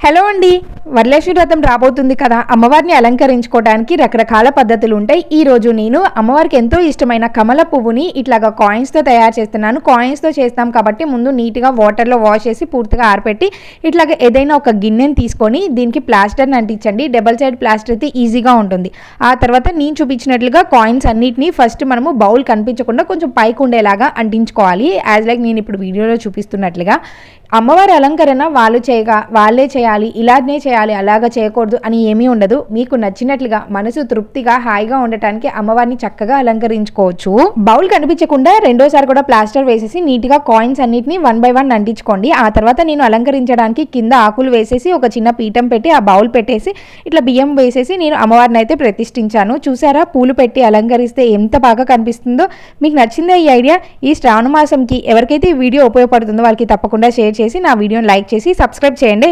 Hello అండి, వరలక్ష్మి వ్రతం రాబోతుంది కదా. అమ్మవారిని అలంకరించుకోవడానికి రకరకాల పద్ధతులు ఉంటాయి. ఈ రోజు నేను అమ్మవారికి ఎంతో ఇష్టమైన కమల పువ్వుని ఇట్లాగా కాయిన్స్తో తయారు చేస్తున్నాను. కాయిన్స్తో చేస్తాం కాబట్టి ముందు నీట్గా వాటర్లో వాష్ చేసి పూర్తిగా ఆరపెట్టి ఇట్లాగా ఏదైనా ఒక గిన్నెని తీసుకొని దీనికి ప్లాస్టర్ని అంటించండి. డబల్ సైడ్ ప్లాస్టర్ అయితే ఈజీగా ఉంటుంది. ఆ తర్వాత నేను చూపించినట్లుగా కాయిన్స్ అన్నిటినీ ఫస్ట్ మనము బౌల్ కనిపించకుండా కొంచెం పైకి ఉండేలాగా అంటించుకోవాలి. యాజ్ లైక్ నేను ఇప్పుడు వీడియోలో చూపిస్తున్నట్లుగా. అమ్మవారి అలంకరణ వాళ్ళే చేయాలి, ఇలానే చేయాలి, అలాగా చేయకూడదు అని ఏమీ ఉండదు. మీకు నచ్చినట్లుగా మనసు తృప్తిగా హాయిగా ఉండటానికి అమ్మవారిని చక్కగా అలంకరించుకోవచ్చు. బౌల్ కనిపించకుండా రెండోసారి కూడా ప్లాస్టర్ వేసేసి నీట్గా కాయిన్స్ అన్నిటిని 1 by 1 అంటించుకోండి. ఆ తర్వాత నేను అలంకరించడానికి కింద ఆకులు వేసేసి ఒక చిన్న పీఠం పెట్టి ఆ బౌల్ పెట్టేసి ఇట్లా బియ్యం వేసేసి నేను అమ్మవారిని అయితే ప్రతిష్ఠించాను. చూసారా, పూలు పెట్టి అలంకరిస్తే ఎంత బాగా కనిపిస్తుందో. మీకు నచ్చిందా ఈ ఐడియా? ఈ శ్రావణ మాసంకి ఎవరికైతే ఈ వీడియో ఉపయోగపడుతుందో వాళ్ళకి తప్పకుండా షేర్ చేసి నా వీడియోని లైక్ చేసి సబ్స్క్రైబ్ చేయండి.